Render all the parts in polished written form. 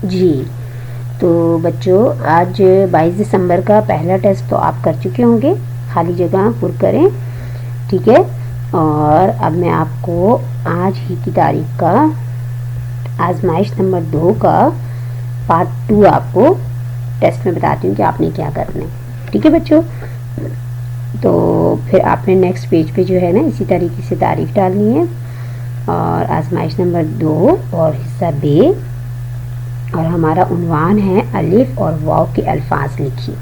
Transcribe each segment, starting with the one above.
جی تو بچوں آج 22 دسمبر کا پہلا ٹیسٹ تو آپ کر چکے ہوں گے، خالی جگہ پر کریں، ٹھیک ہے. اور اب میں آپ کو آج ہی کی تاریخ کا آزمائش نمبر 2 کا پارٹ 2 آپ کو ٹیسٹ میں بتاتی ہوں کہ آپ نے کیا کرنا ہے. ٹھیک ہے بچوں، تو پھر آپ نے نیکسٹ پیج پہ جو ہے نا اسی طریقے سے تاریخ ڈالنی ہے، اور آزمائش نمبر 2 اور حصہ ب، اور ہمارا عنوان ہے الف اور واو کے الفاظ لکھیے.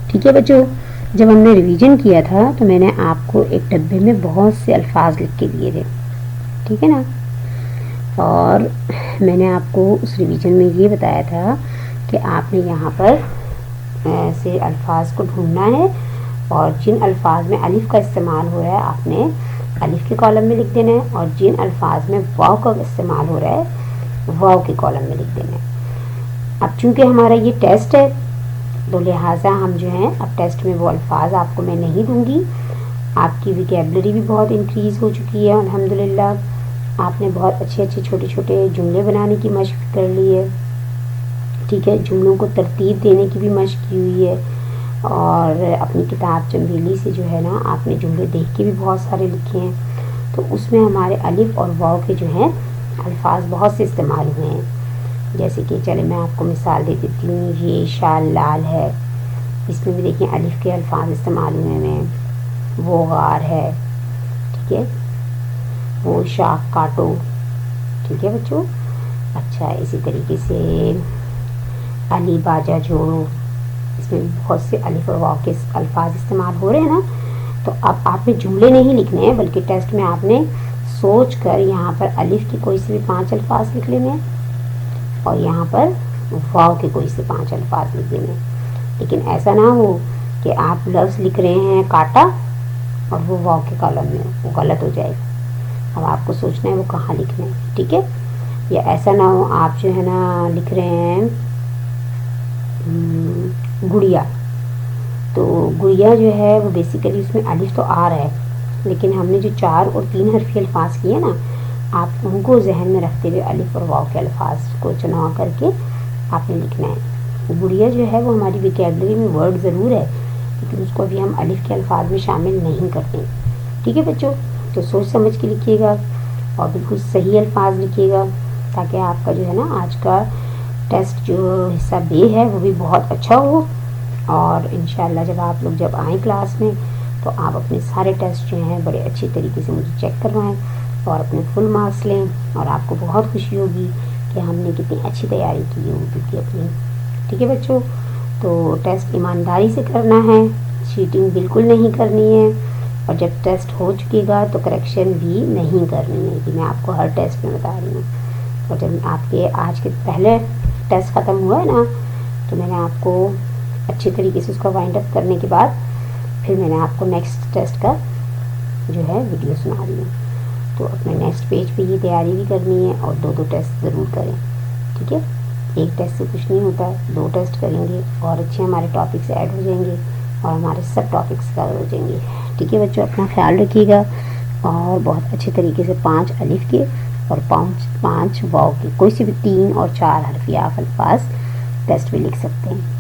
ٹھیک ہے بچوں، جب ہم نے ریویژن کیا تھا تو میں نے آپ کو ایک ڈبے میں بہت سے الفاظ لکھ کے دیے تھے، ٹھیک ہے نا. اور میں نے آپ کو اس ریویژن میں یہ بتایا تھا کہ آپ نے یہاں پر ایسے الفاظ کو ڈھونڈنا ہے، اور جن الفاظ میں الف کا استعمال ہو رہا ہے آپ نے الف کے کالم میں لکھ دینا ہے، اور جن الفاظ میں واو کا استعمال ہو رہا ہے واو کے کالم میں لکھ دینا ہے. اب چونکہ ہمارا یہ ٹیسٹ ہے تو لہٰذا ہم جو ہیں اب ٹیسٹ میں وہ الفاظ آپ کو میں نہیں دوں گی. آپ کی ویکیبلری بھی بہت انکریز ہو چکی ہے الحمدللہ، آپ نے بہت اچھے چھوٹے چھوٹے جملے بنانے کی مشق کر لی ہے، ٹھیک ہے، جملوں کو ترتیب دینے کی بھی مشق کی ہوئی ہے، اور اپنی کتاب چنبیلی سے جو ہے نا آپ نے جملے دیکھ کے بھی بہت سارے لکھے ہیں. تو اس میں ہمارے الف اور واو کے جو ہیں الفاظ بہت سے استعمال ہوئے ہیں. جیسے کہ چلے میں آپ کو مثال دے دیتی ہوں، یہ شال لال ہے، اس میں بھی دیکھیں الف کے الفاظ استعمال ہوئے ہیں. وہ غار ہے، ٹھیک ہے، وہ شاخ کاٹو، ٹھیک ہے بچوں. اچھا، اسی طریقے سے علی باجا جوڑو، اس میں بہت سے الف اور واو کے الفاظ استعمال ہو رہے ہیں نا. تو اب آپ نے جملے نہیں لکھنے ہیں بلکہ ٹیسٹ میں آپ نے سوچ کر یہاں پر الف کے کوئی سے بھی 5 الفاظ لکھ لینے ہیں، اور یہاں پر واو کے کوئی سے 5 الفاظ لکھ دینے ہیں. لیکن ایسا نہ ہو کہ آپ لفظ لکھ رہے ہیں کاٹا اور وہ واو کے کالم میں، وہ غلط ہو جائے گا. اب آپ کو سوچنا ہے وہ کہاں لکھنا ہے، ٹھیک ہے. یا ایسا نہ ہو آپ جو ہے نا لکھ رہے ہیں گڑیا، تو گڑیا جو ہے وہ بیسیکلی اس میں الف تو آ رہا ہے، لیکن ہم نے جو 4 اور 3 حرفی الفاظ کیے نا آپ ان کو ذہن میں رکھتے ہوئے الف اور واو کے الفاظ کو چناؤ کر کے آپ نے لکھنا ہے. گڑیا جو ہے وہ ہماری ویکیبلری میں ورڈ ضرور ہے لیکن اس کو ابھی ہم الف کے الفاظ میں شامل نہیں کرتے. ٹھیک ہے بچوں، تو سوچ سمجھ کے لکھیے گا اور بالکل صحیح الفاظ لکھیے گا تاکہ آپ کا جو ہے نا آج کا ٹیسٹ جو حصہ ب ہے وہ بھی بہت اچھا ہو. اور انشاءاللہ جب آپ لوگ جب آئیں کلاس میں تو آپ اپنے سارے ٹیسٹ جو ہیں بڑے اچھی طریقے سے مجھے چیک کروائیں اور اپنے فل مارکس لیں، اور آپ کو بہت خوشی ہوگی کہ ہم نے کتنی اچھی تیاری کی ہے اردو کی اپنی. ٹھیک ہے بچوں، تو ٹیسٹ ایمانداری سے کرنا ہے، چیٹنگ بالکل نہیں کرنی ہے، اور جب ٹیسٹ ہو چکے گا تو کریکشن بھی نہیں کرنی ہے، کہ میں آپ کو ہر ٹیسٹ میں بتا رہی ہوں. اور جب آپ کے آج کے پہلے ٹیسٹ ختم ہوا ہے نا تو میں نے آپ کو اچھی طریقے سے اس کا وائنڈ اپ کرنے کے بعد پھر میں نے آپ کو نیکسٹ ٹیسٹ کا جو ہے ویڈیو سنا رہی ہوں. تو اپنے نیکسٹ پیج پہ یہ تیاری بھی کرنی ہے، اور 2 ٹیسٹ ضرور کریں، ٹھیک ہے. ایک ٹیسٹ سے کچھ نہیں ہوتا، 2 ٹیسٹ کریں گے اور اچھے ہمارے ٹاپکس ایڈ ہو جائیں گے اور ہمارے سب ٹاپکس کور ہو جائیں گے. ٹھیک ہے بچوں، اپنا خیال رکھیے گا، اور بہت اچھے طریقے سے 5 الف کے اور 5 واو کے کوئی سے بھی 3 اور 4 حرفی آپ الفاظ ٹیسٹ میں لکھ سکتے ہیں.